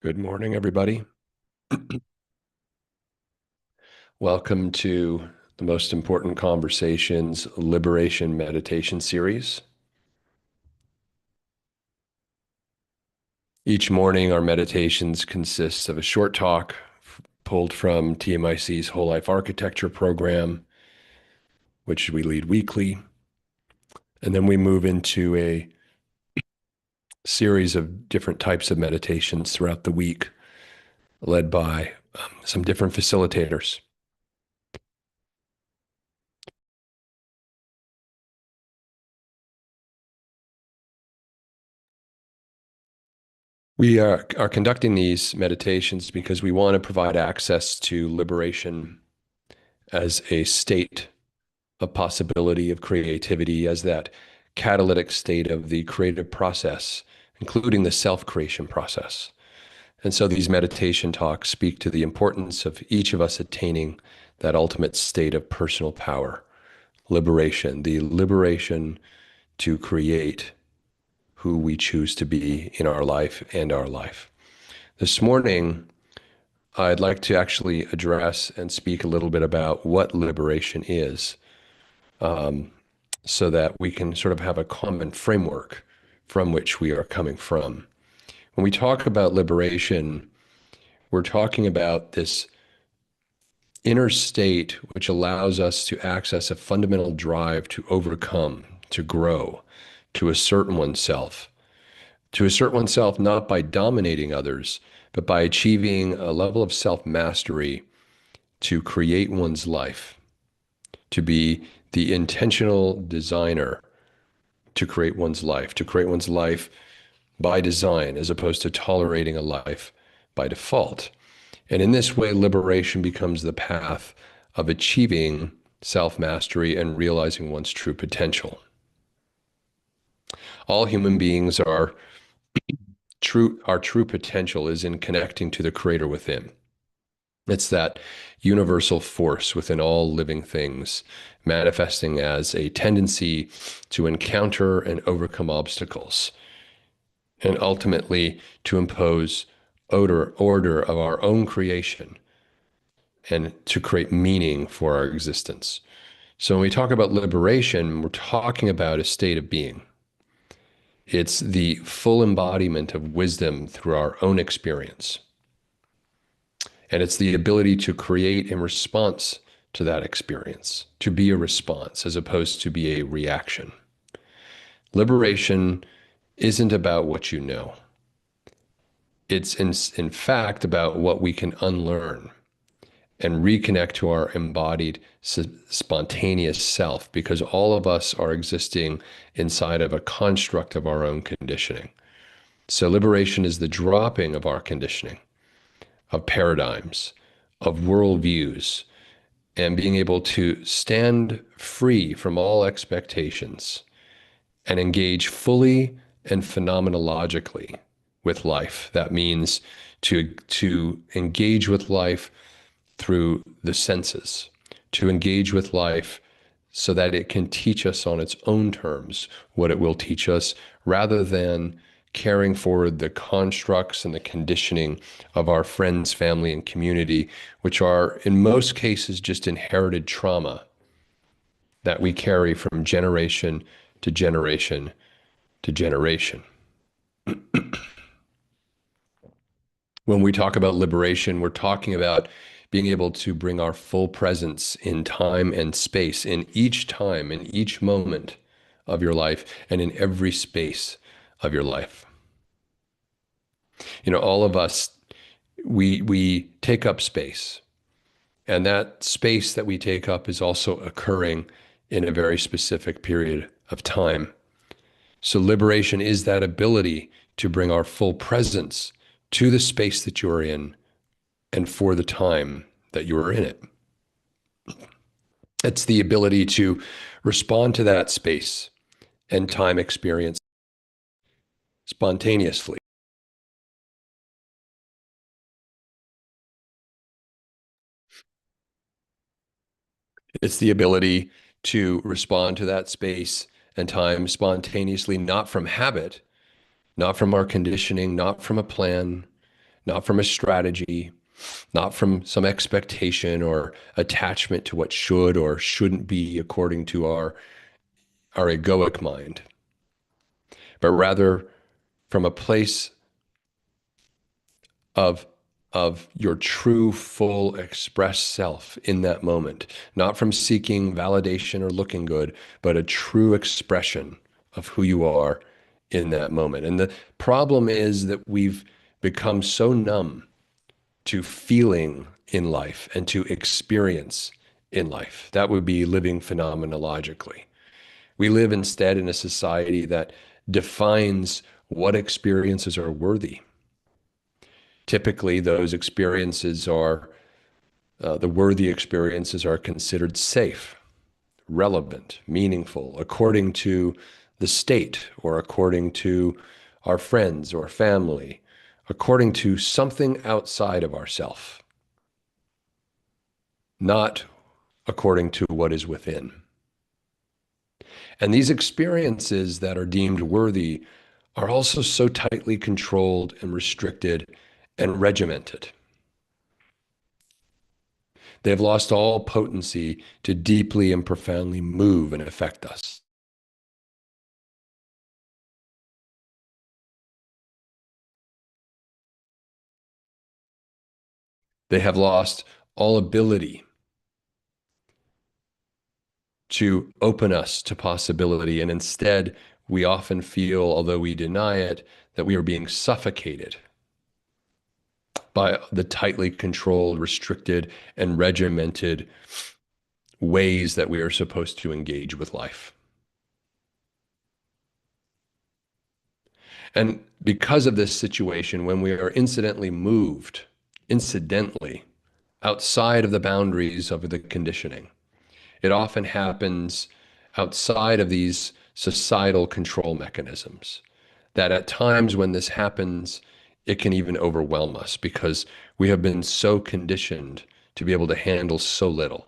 Good morning, everybody. Welcome to the Most Important Conversations Liberation Meditation Series. Each morning, our meditations consist of a short talk pulled from TMIC's Whole Life Architecture program, which we lead weekly. And then we move into a series of different types of meditations throughout the week, led by some different facilitators. We are conducting these meditations because we want to provide access to liberation as a state of possibility of creativity, as that catalytic state of the creative process, including the self-creation process. And so these meditation talks speak to the importance of each of us attaining that ultimate state of personal power, liberation, the liberation to create who we choose to be in our life and our life. This morning, I'd like to actually address and speak a little bit about what liberation is, so that we can sort of have a common framework from which we are coming from. When we talk about liberation, we're talking about this inner state which allows us to access a fundamental drive to overcome, to grow, to assert oneself. To assert oneself not by dominating others, but by achieving a level of self-mastery to create one's life, to be the intentional designer to create one's life by design, as opposed to tolerating a life by default. And in this way, liberation becomes the path of achieving self-mastery and realizing one's true potential. All human beings our true potential is in connecting to the creator within. It's that universal force within all living things, manifesting as a tendency to encounter and overcome obstacles, and ultimately to impose order of our own creation and to create meaning for our existence. So when we talk about liberation, we're talking about a state of being. It's the full embodiment of wisdom through our own experience. And it's the ability to create in response to that experience, to be a response as opposed to be a reaction. Liberation isn't about what you know. It's in fact about what we can unlearn and reconnect to our embodied spontaneous self, because all of us are existing inside of a construct of our own conditioning. So liberation is the dropping of our conditioning, of paradigms, of worldviews, and being able to stand free from all expectations and engage fully and phenomenologically with life. That means to engage with life through the senses, to engage with life so that it can teach us on its own terms what it will teach us, rather than carrying forward the constructs and the conditioning of our friends, family, and community, which are in most cases just inherited trauma that we carry from generation to generation to generation. When we talk about liberation, we're talking about being able to bring our full presence in time and space, in each time, in each moment of your life, and in every space of your life. You know, all of us, we take up space, and that space that we take up is also occurring in a very specific period of time. So liberation is that ability to bring our full presence to the space that you're in and for the time that you are in it. It's the ability to respond to that space and time experience spontaneously. It's the ability to respond to that space and time spontaneously, not from habit, not from our conditioning, not from a plan, not from a strategy, not from some expectation or attachment to what should or shouldn't be according to our egoic mind, but rather from a place of your true, full, expressed self in that moment, not from seeking validation or looking good, but a true expression of who you are in that moment. And the problem is that we've become so numb to feeling in life and to experience in life. That would be living phenomenologically. We live instead in a society that defines what experiences are worthy. Typically, those experiences are, the worthy experiences are considered safe, relevant, meaningful, according to the state or according to our friends or family, according to something outside of ourself, not according to what is within. And these experiences that are deemed worthy are also so tightly controlled and restricted and regimented. They have lost all potency to deeply and profoundly move and affect us. They have lost all ability to open us to possibility. And instead, we often feel, although we deny it, that we are being suffocated by the tightly controlled, restricted, and regimented ways that we are supposed to engage with life. And because of this situation, when we are incidentally, outside of the boundaries of the conditioning, it often happens outside of these societal control mechanisms, that at times when this happens, it can even overwhelm us because we have been so conditioned to be able to handle so little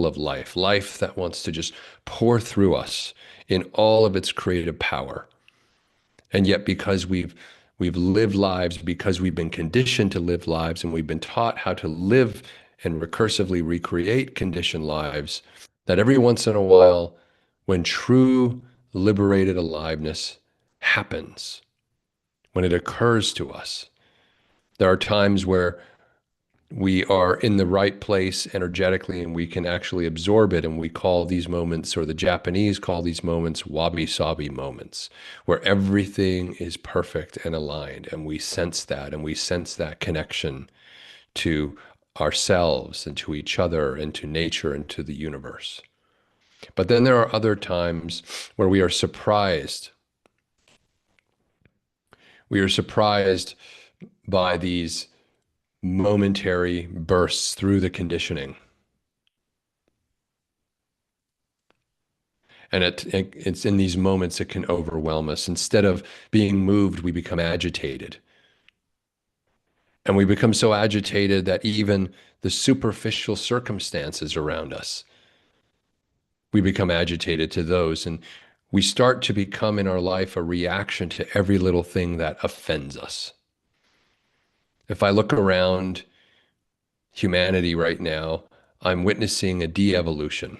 of life, life that wants to just pour through us in all of its creative power. And yet, because we've lived lives, because we've been conditioned to live lives, and we've been taught how to live and recursively recreate conditioned lives, that every once in a while, when true liberated aliveness happens, when it occurs to us, there are times where we are in the right place energetically and we can actually absorb it. And we call these moments, or the Japanese call these moments, wabi-sabi moments, where everything is perfect and aligned. And we sense that, and we sense that connection to ourselves and to each other and to nature and to the universe. But then there are other times where we are surprised. We are surprised by these momentary bursts through the conditioning. And it's in these moments it can overwhelm us. Instead of being moved, we become agitated. And we become so agitated that even the superficial circumstances around us, we become agitated to those. And we start to become in our life a reaction to every little thing that offends us. If I look around humanity right now, I'm witnessing a de-evolution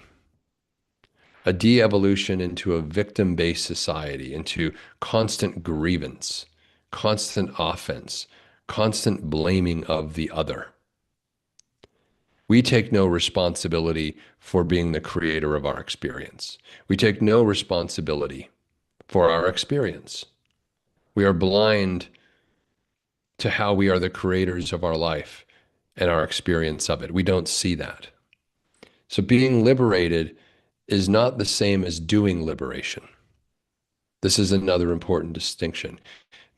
into a victim-based society, into constant grievance, constant offense, constant blaming of the other. We take no responsibility for being the creator of our experience. We take no responsibility for our experience. We are blind to how we are the creators of our life and our experience of it. We don't see that. So being liberated is not the same as doing liberation. This is another important distinction.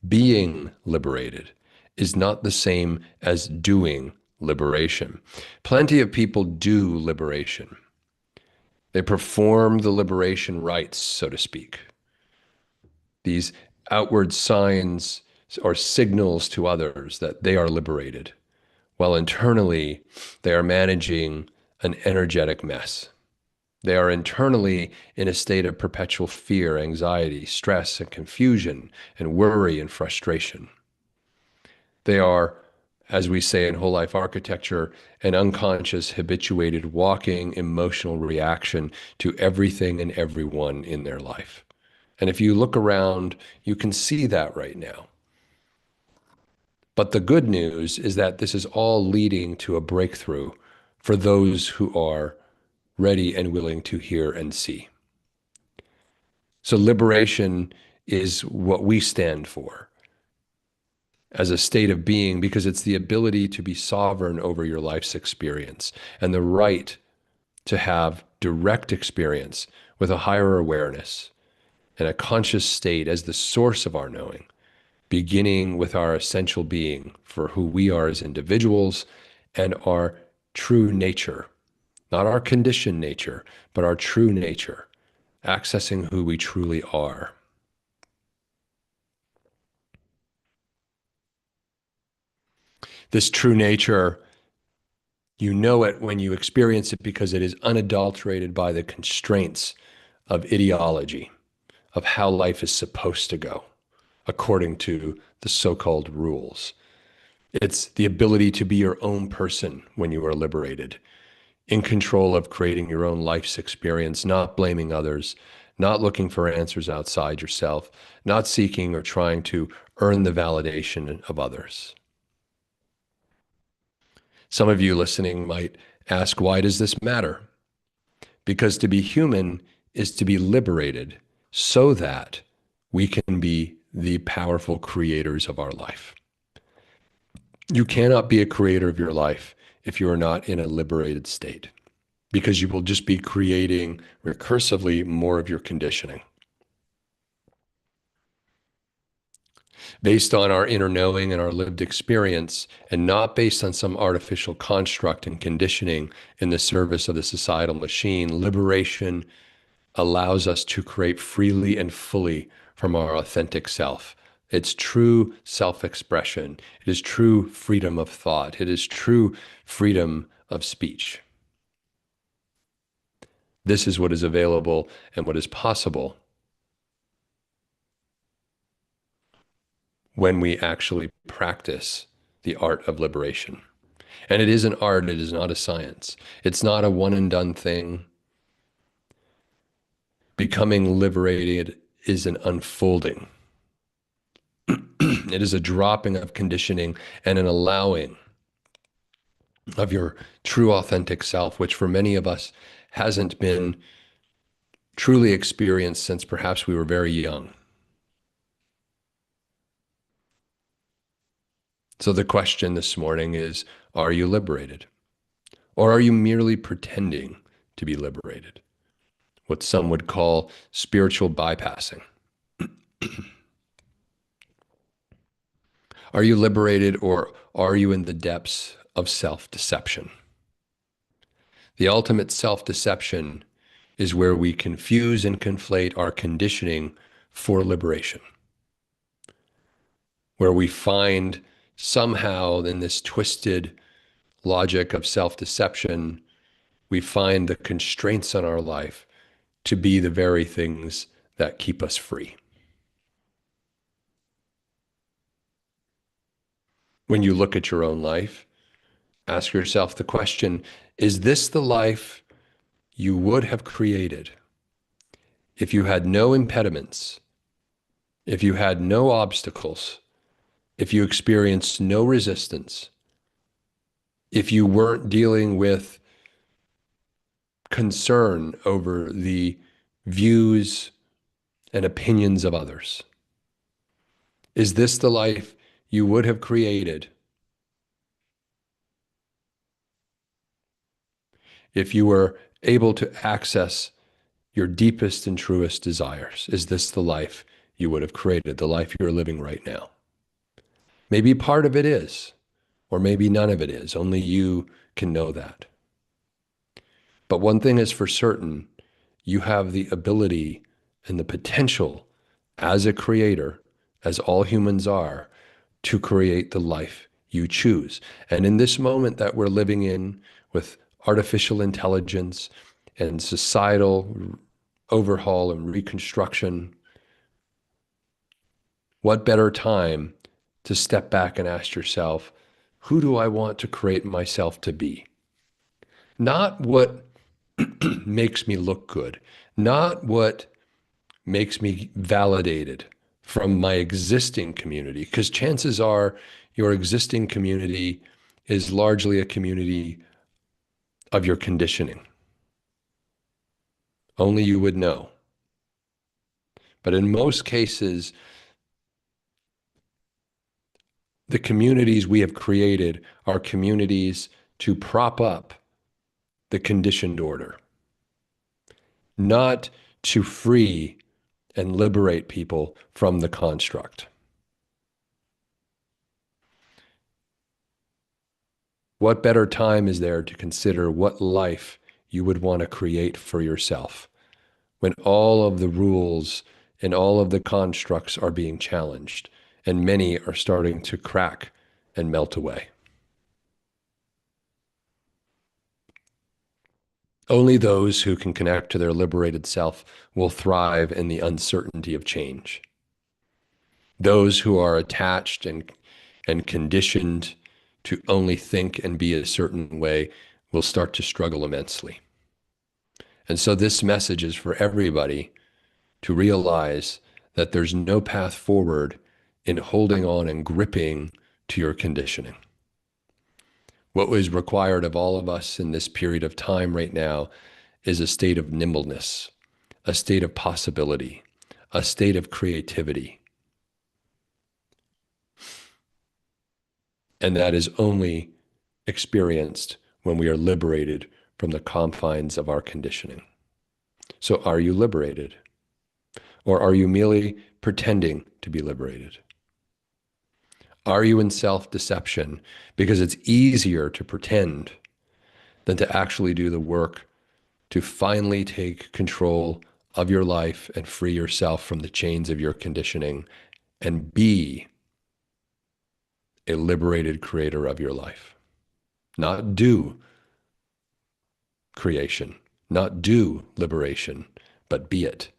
Being liberated is not the same as doing liberation. Plenty of people do liberation. They perform the liberation rites, so to speak. These outward signs or signals to others that they are liberated, while internally they are managing an energetic mess. They are internally in a state of perpetual fear, anxiety, stress, and confusion, and worry and frustration. They are, as we say in whole life architecture, an unconscious, habituated, walking emotional reaction to everything and everyone in their life. And if you look around, you can see that right now. But the good news is that this is all leading to a breakthrough for those who are ready and willing to hear and see. So liberation is what we stand for as a state of being, because it's the ability to be sovereign over your life's experience and the right to have direct experience with a higher awareness and a conscious state as the source of our knowing, beginning with our essential being for who we are as individuals and our true nature, not our conditioned nature, but our true nature, accessing who we truly are. This true nature, you know it when you experience it because it is unadulterated by the constraints of ideology, of how life is supposed to go according to the so-called rules. It's the ability to be your own person when you are liberated, in control of creating your own life's experience, not blaming others, not looking for answers outside yourself, not seeking or trying to earn the validation of others. Some of you listening might ask, why does this matter? Because to be human is to be liberated so that we can be the powerful creators of our life. You cannot be a creator of your life if you are not in a liberated state, because you will just be creating recursively more of your conditioning. Based on our inner knowing and our lived experience, and not based on some artificial construct and conditioning in the service of the societal machine, liberation allows us to create freely and fully from our authentic self. It's true self-expression. It is true freedom of thought. It is true freedom of speech. This is what is available and what is possible when we actually practice the art of liberation. And it is an art, it is not a science. It's not a one and done thing. Becoming liberated is an unfolding. It is a dropping of conditioning and an allowing of your true authentic self, which for many of us hasn't been truly experienced since perhaps we were very young. So the question this morning is, are you liberated? Or are you merely pretending to be liberated? What some would call spiritual bypassing. Are you liberated, or are you in the depths of self-deception? The ultimate self-deception is where we confuse and conflate our conditioning for liberation, where we find somehow in this twisted logic of self-deception, we find the constraints on our life to be the very things that keep us free. When you look at your own life, ask yourself the question, is this the life you would have created if you had no impediments, if you had no obstacles, if you experienced no resistance, if you weren't dealing with concern over the views and opinions of others? Is this the life you would have created if you were able to access your deepest and truest desires? Is this the life you would have created, the life you're living right now? Maybe part of it is, or maybe none of it is. Only you can know that. But one thing is for certain, you have the ability and the potential as a creator, as all humans are, to create the life you choose. And in this moment that we're living in with artificial intelligence and societal overhaul and reconstruction, what better time to step back and ask yourself, who do I want to create myself to be? Not what makes me look good, not what makes me validated from my existing community, because chances are your existing community is largely a community of your conditioning. Only you would know. But in most cases, the communities we have created are communities to prop up the conditioned order, not to free and liberate people from the construct. What better time is there to consider what life you would want to create for yourself when all of the rules and all of the constructs are being challenged and many are starting to crack and melt away? Only those who can connect to their liberated self will thrive in the uncertainty of change. Those who are attached and conditioned to only think and be a certain way will start to struggle immensely. And so this message is for everybody to realize that there's no path forward in holding on and gripping to your conditioning. What was required of all of us in this period of time right now is a state of nimbleness, a state of possibility, a state of creativity. And that is only experienced when we are liberated from the confines of our conditioning. So are you liberated? Or are you merely pretending to be liberated? Are you in self-deception because it's easier to pretend than to actually do the work to finally take control of your life and free yourself from the chains of your conditioning and be a liberated creator of your life? Not do creation, not do liberation, but be it.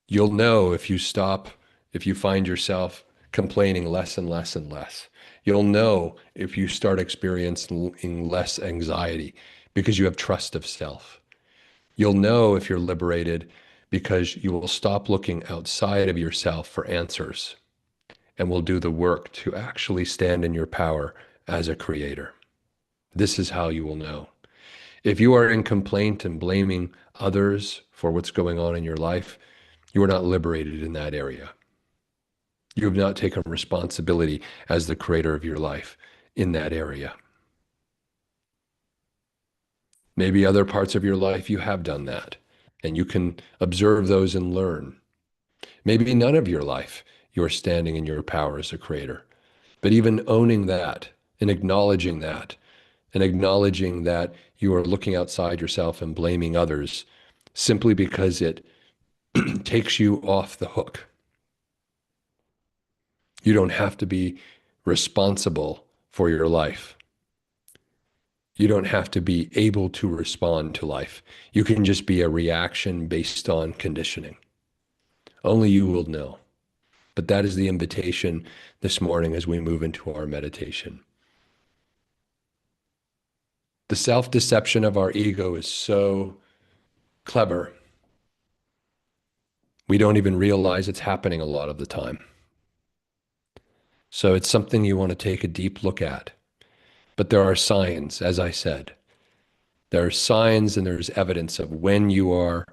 You'll know if you stop, if you find yourself complaining less and less and less. You'll know if you start experiencing less anxiety because you have trust of self. You'll know if you're liberated because you will stop looking outside of yourself for answers and will do the work to actually stand in your power as a creator. This is how you will know. If you are in complaint and blaming others for what's going on in your life, you are not liberated in that area. You have not taken responsibility as the creator of your life in that area. Maybe other parts of your life you have done that, and you can observe those and learn. Maybe none of your life you are standing in your power as a creator. But even owning that and acknowledging that, and acknowledging that you are looking outside yourself and blaming others simply because it takes you off the hook. You don't have to be responsible for your life. You don't have to be able to respond to life. You can just be a reaction based on conditioning. Only you will know. But that is the invitation this morning as we move into our meditation. The self-deception of our ego is so clever. We don't even realize it's happening a lot of the time. So it's something you want to take a deep look at. But there are signs, as I said. There are signs and there's evidence of when you are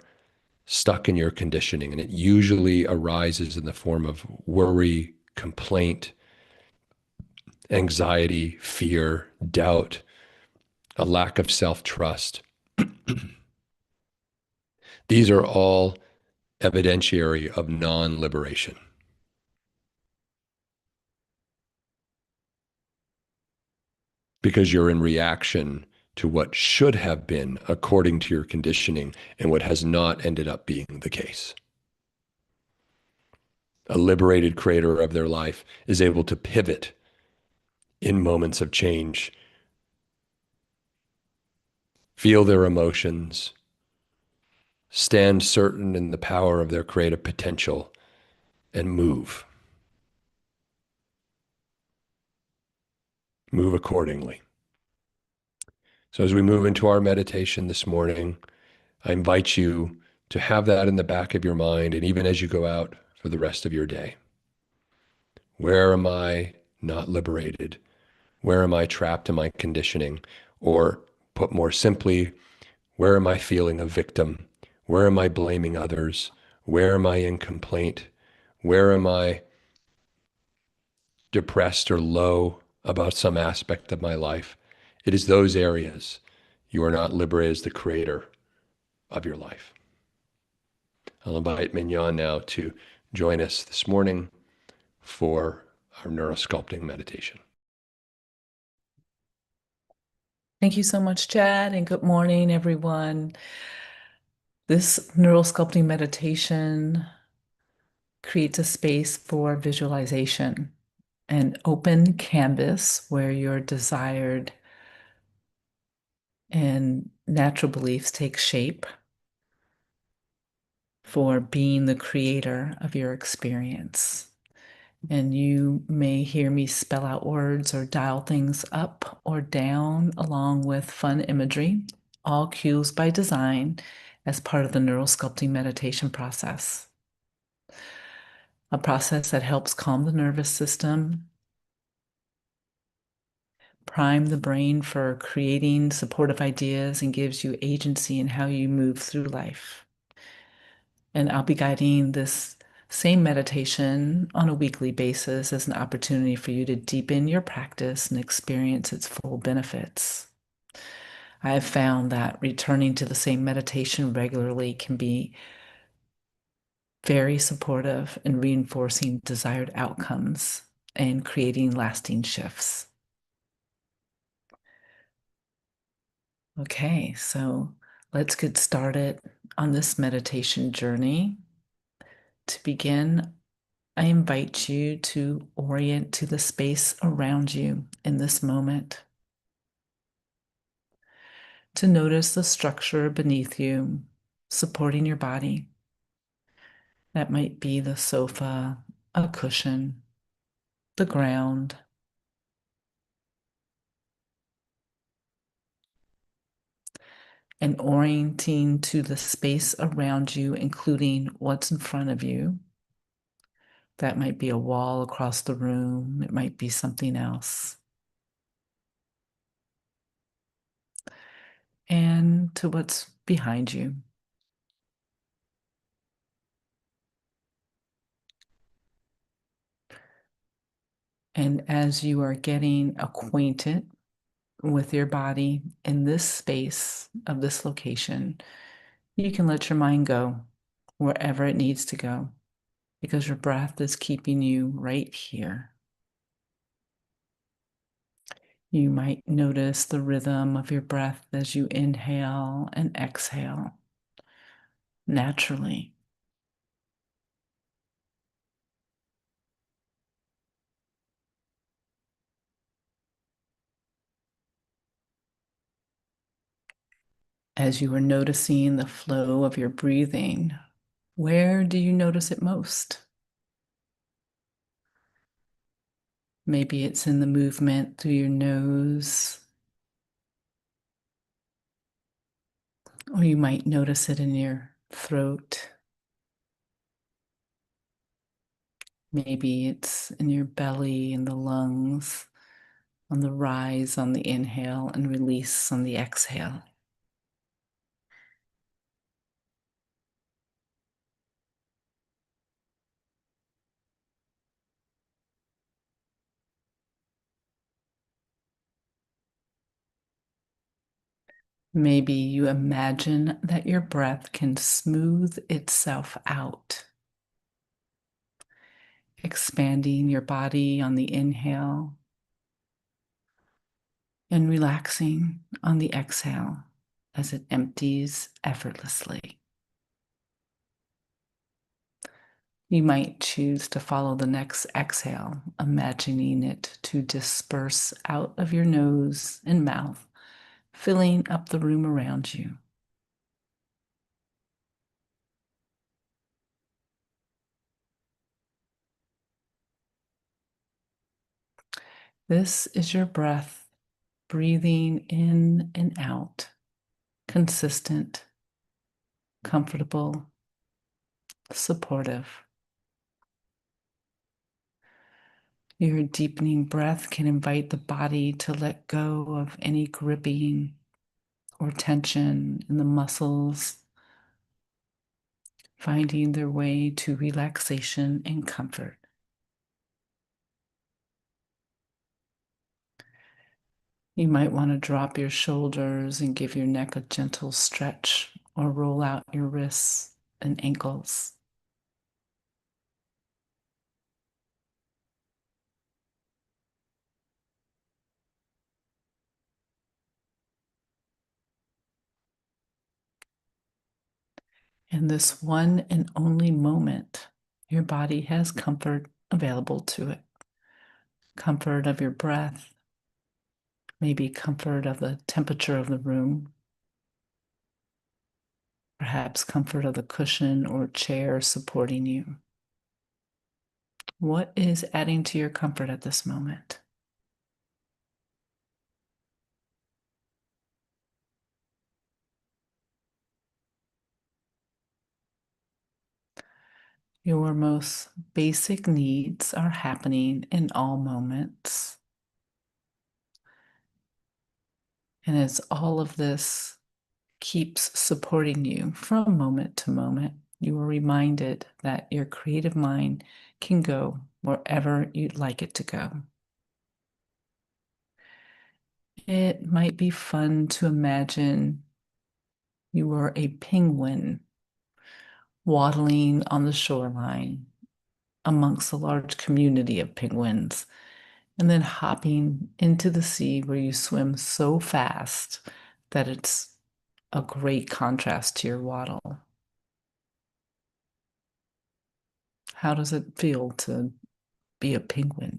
stuck in your conditioning, and it usually arises in the form of worry, complaint, anxiety, fear, doubt, a lack of self-trust. These are all evidentiary of non-liberation. Because you're in reaction to what should have been according to your conditioning and what has not ended up being the case. A liberated creator of their life is able to pivot in moments of change, feel their emotions, stand certain in the power of their creative potential, and move. move accordingly. So as we move into our meditation this morning, I invite you to have that in the back of your mind, and even as you go out for the rest of your day. Where am I not liberated? Where am I trapped in my conditioning? Or put more simply, where am I feeling a victim? Where am I blaming others? Where am I in complaint? Where am I depressed or low about some aspect of my life? It is those areas you are not liberated as the creator of your life. I'll invite Mignon now to join us this morning for our neurosculpting meditation. Thank you so much, Chad, and good morning, everyone. This neural sculpting meditation creates a space for visualization, an open canvas where your desired and natural beliefs take shape for being the creator of your experience. And you may hear me spell out words or dial things up or down along with fun imagery, all cues by design as part of the neural sculpting meditation process. A process that helps calm the nervous system, prime the brain for creating supportive ideas, and gives you agency in how you move through life. And I'll be guiding this same meditation on a weekly basis as an opportunity for you to deepen your practice and experience its full benefits. I have found that returning to the same meditation regularly can be very supportive in reinforcing desired outcomes and creating lasting shifts. Okay, so let's get started on this meditation journey. To begin, I invite you to orient to the space around you in this moment, to notice the structure beneath you, supporting your body. That might be the sofa, a cushion, the ground, and orienting to the space around you, including what's in front of you. That might be a wall across the room, it might be something else. And to what's behind you. And as you are getting acquainted with your body in this space of this location, you can let your mind go wherever it needs to go because your breath is keeping you right here. You might notice the rhythm of your breath as you inhale and exhale naturally. As you are noticing the flow of your breathing, where do you notice it most? Maybe it's in the movement through your nose, or you might notice it in your throat. Maybe it's in your belly and the lungs, on the rise on the inhale and release on the exhale. Maybe you imagine that your breath can smooth itself out, expanding your body on the inhale and relaxing on the exhale as it empties effortlessly. You might choose to follow the next exhale, imagining it to disperse out of your nose and mouth, filling up the room around you. This is your breath, breathing in and out, consistent, comfortable, supportive. Your deepening breath can invite the body to let go of any gripping or tension in the muscles, finding their way to relaxation and comfort. You might want to drop your shoulders and give your neck a gentle stretch or roll out your wrists and ankles. In this one and only moment, your body has comfort available to it. Comfort of your breath, maybe comfort of the temperature of the room, perhaps comfort of the cushion or chair supporting you. What is adding to your comfort at this moment? Your most basic needs are happening in all moments. And as all of this keeps supporting you from moment to moment, you are reminded that your creative mind can go wherever you'd like it to go. It might be fun to imagine you were a penguin waddling on the shoreline amongst a large community of penguins, and then hopping into the sea where you swim so fast that it's a great contrast to your waddle. How does it feel to be a penguin?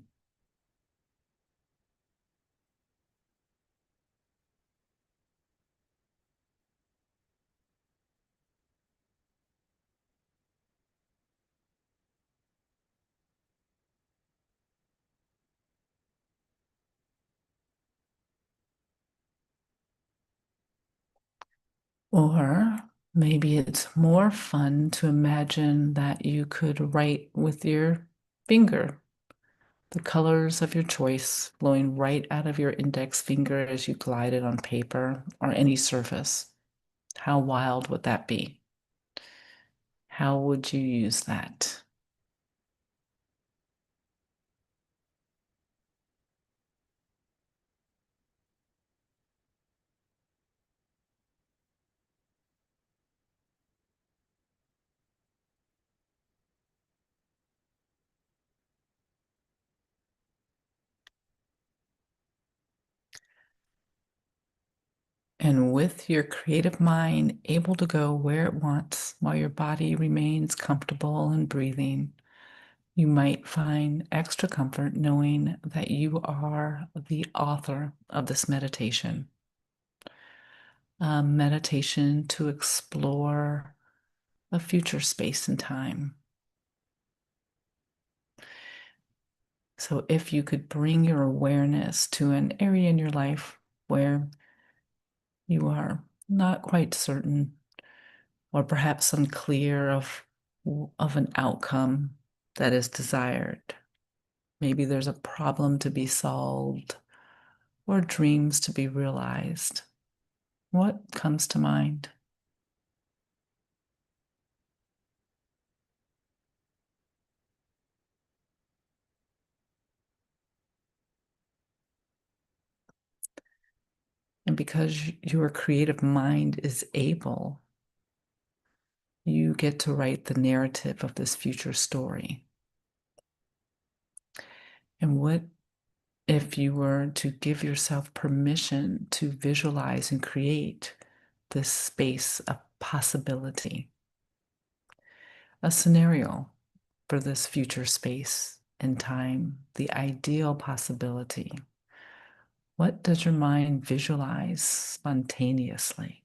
Or maybe it's more fun to imagine that you could write with your finger, the colors of your choice flowing right out of your index finger as you glide it on paper or any surface. How wild would that be? How would you use that? And with your creative mind able to go where it wants while your body remains comfortable and breathing, you might find extra comfort knowing that you are the author of this meditation. A meditation to explore a future space and time. So, if you could bring your awareness to an area in your life where you are not quite certain or perhaps unclear of an outcome that is desired. Maybe there's a problem to be solved or dreams to be realized. What comes to mind? And because your creative mind is able, you get to write the narrative of this future story. And what if you were to give yourself permission to visualize and create this space of possibility, a scenario for this future space and time, the ideal possibility? What does your mind visualize spontaneously?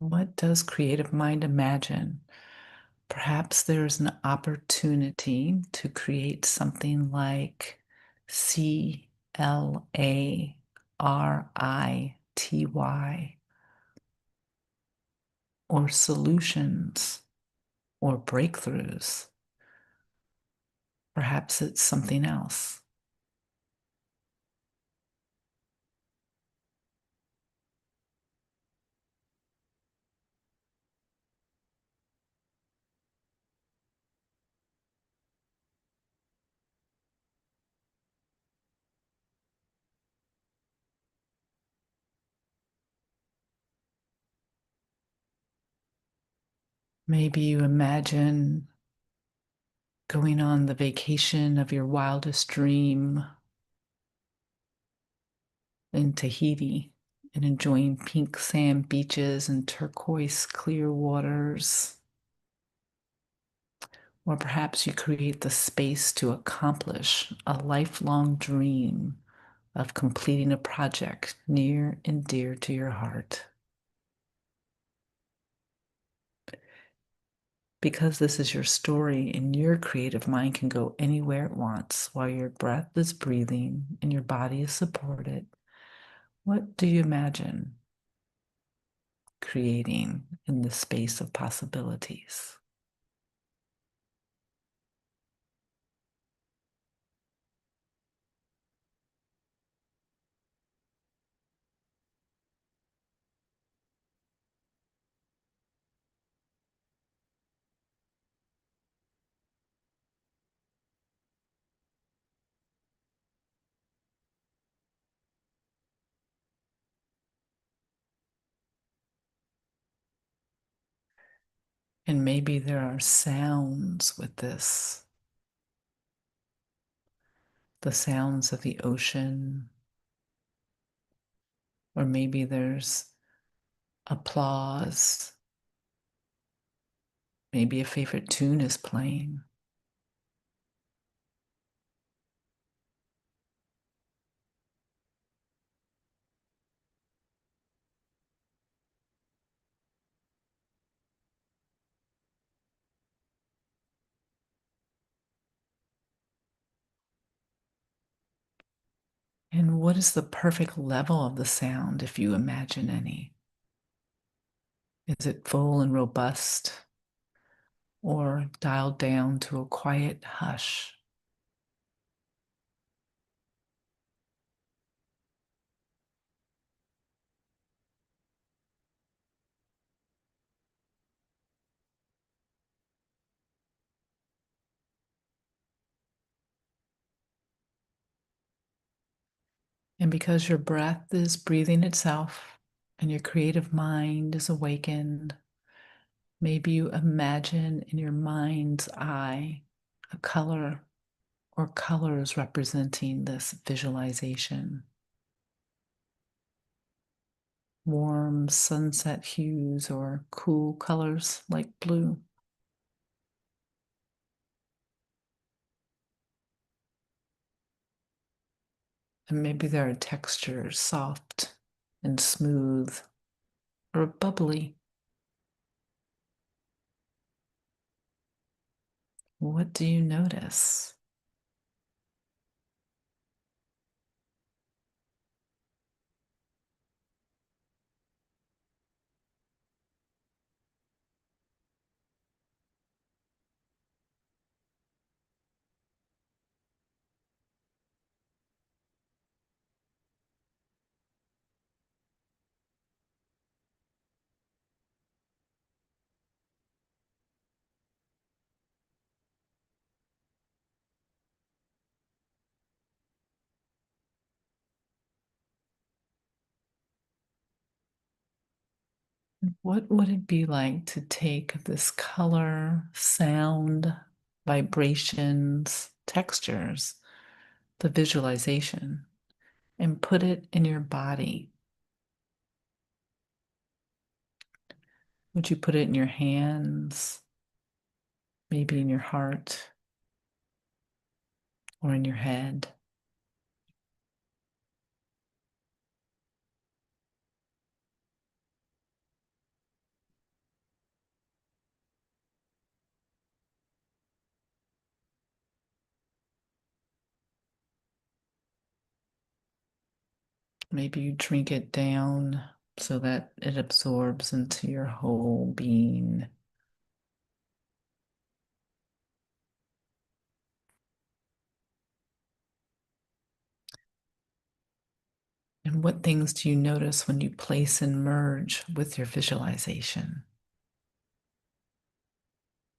What does creative mind imagine? Perhaps there's an opportunity to create something like CLARITY or solutions or breakthroughs. Perhaps it's something else. Maybe you imagine going on the vacation of your wildest dream in Tahiti and enjoying pink sand beaches and turquoise clear waters. Or perhaps you create the space to accomplish a lifelong dream of completing a project near and dear to your heart. Because this is your story and your creative mind can go anywhere it wants while your breath is breathing and your body is supported, what do you imagine creating in the space of possibilities? And maybe there are sounds with this, the sounds of the ocean, or maybe there's applause, maybe a favorite tune is playing. And what is the perfect level of the sound if you imagine any? Is it full and robust or dialed down to a quiet hush? And because your breath is breathing itself and your creative mind is awakened, maybe you imagine in your mind's eye a color or colors representing this visualization. Warm sunset hues or cool colors like blue. And maybe there are textures, soft and smooth or bubbly. What do you notice? What would it be like to take this color, sound, vibrations, textures, the visualization, and put it in your body? Would you put it in your hands, maybe in your heart, or in your head? Maybe you drink it down so that it absorbs into your whole being. And what things do you notice when you place and merge with your visualization?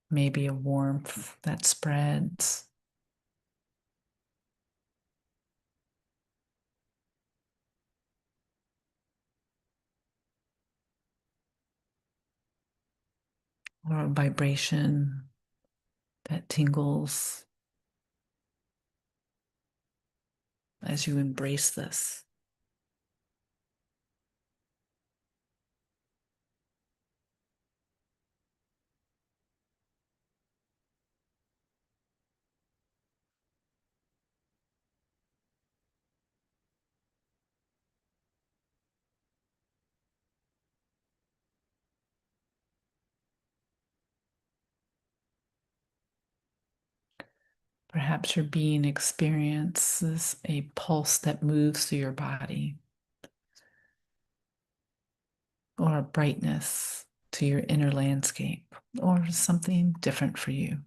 Maybe a warmth that spreads, or a vibration that tingles as you embrace this. Perhaps your being experiences a pulse that moves through your body, or a brightness to your inner landscape, or something different for you.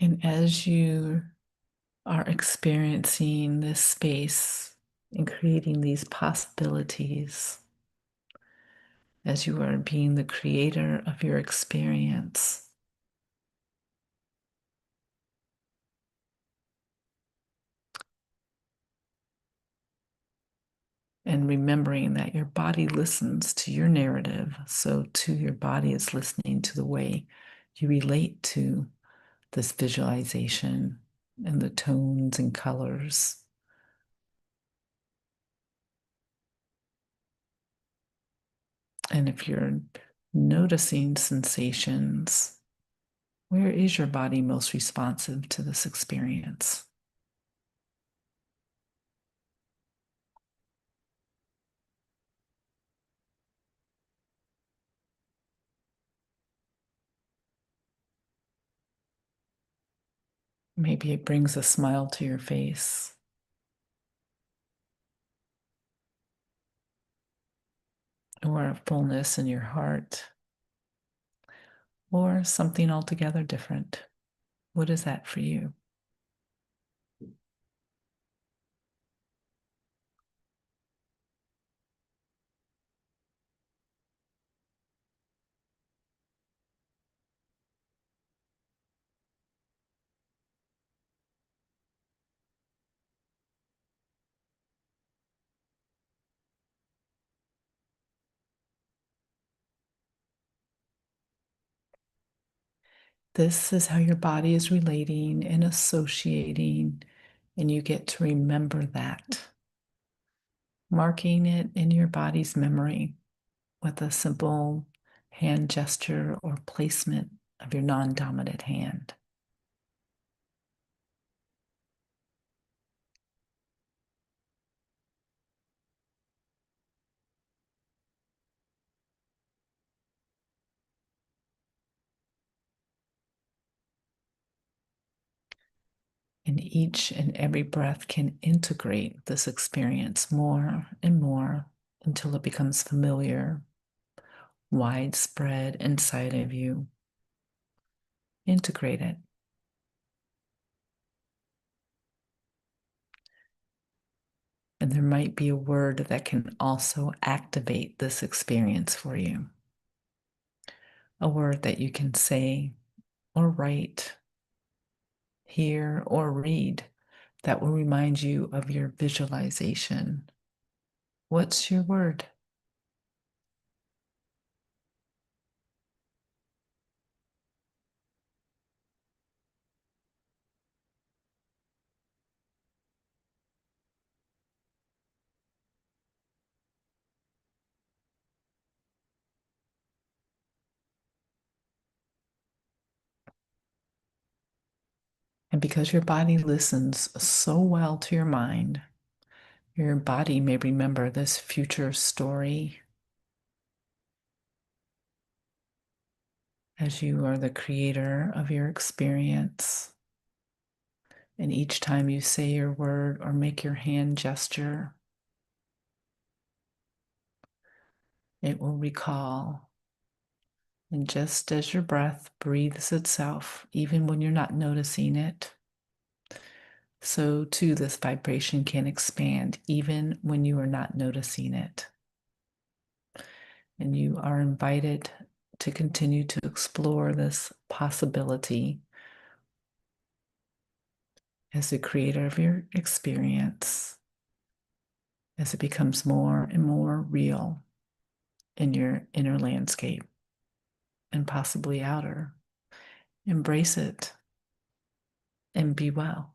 And as you are experiencing this space and creating these possibilities, as you are being the creator of your experience, and remembering that your body listens to your narrative, so too your body is listening to the way you relate to this visualization and the tones and colors. And if you're noticing sensations, where is your body most responsive to this experience? Maybe it brings a smile to your face, or a fullness in your heart, or something altogether different. What is that for you? This is how your body is relating and associating, and you get to remember that, marking it in your body's memory with a simple hand gesture or placement of your non dominant hand. And each and every breath can integrate this experience more and more until it becomes familiar, widespread inside of you. Integrate it. And there might be a word that can also activate this experience for you. A word that you can say or write, hear or read that will remind you of your visualization. What's your word? And because your body listens so well to your mind, your body may remember this future story as you are the creator of your experience. And each time you say your word or make your hand gesture, it will recall. And just as your breath breathes itself, even when you're not noticing it, so too this vibration can expand even when you are not noticing it. And you are invited to continue to explore this possibility as the creator of your experience, as it becomes more and more real in your inner landscape and possibly outer. Embrace it and be well.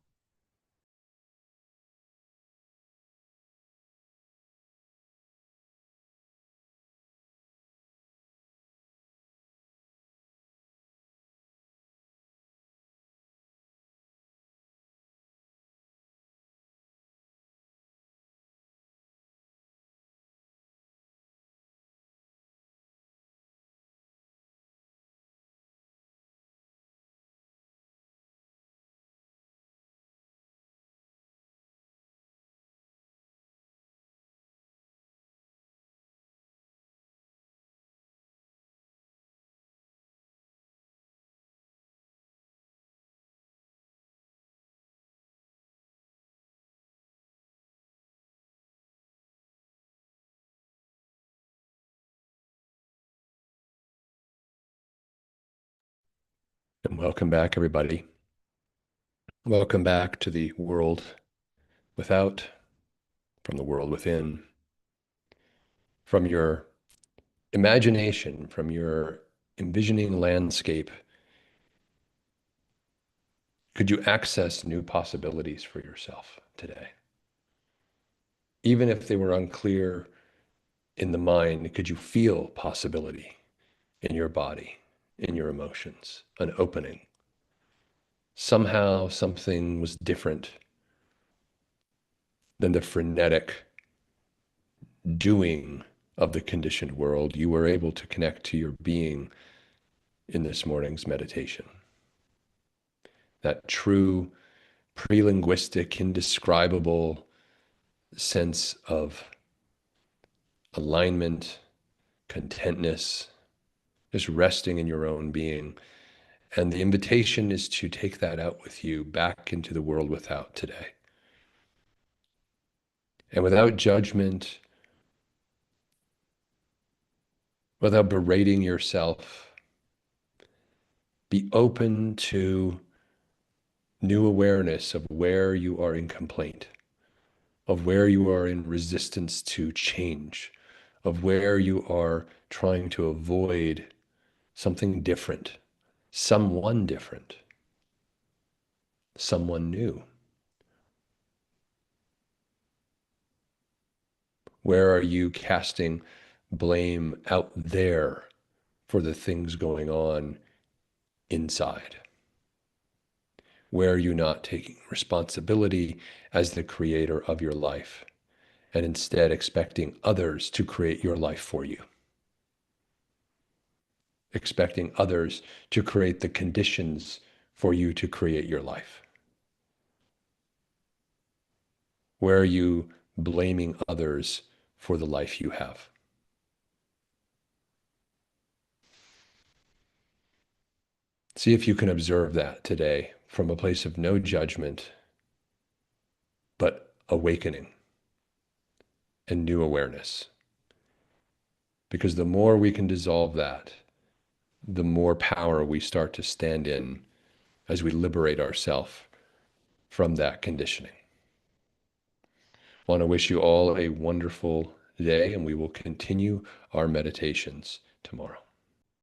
And welcome back, everybody. Welcome back to the world without, from the world within, from your imagination, from your envisioning landscape. Could you access new possibilities for yourself today? Even if they were unclear in the mind, could you feel possibility in your body, in your emotions, an opening? Somehow something was different than the frenetic doing of the conditioned world. You were able to connect to your being in this morning's meditation. That true, pre-linguistic, indescribable sense of alignment, contentness, just resting in your own being. And the invitation is to take that out with you back into the world without today. And without judgment, without berating yourself, be open to new awareness of where you are in complaint, of where you are in resistance to change, of where you are trying to avoid something different, someone different, someone new. Where are you casting blame out there for the things going on inside? Where are you not taking responsibility as the creator of your life and instead expecting others to create your life for you? Expecting others to create the conditions for you to create your life? Where are you blaming others for the life you have? See if you can observe that today from a place of no judgment, but awakening and new awareness. Because the more we can dissolve that, the more power we start to stand in as we liberate ourselves from that conditioning. I want to wish you all a wonderful day, and we will continue our meditations tomorrow.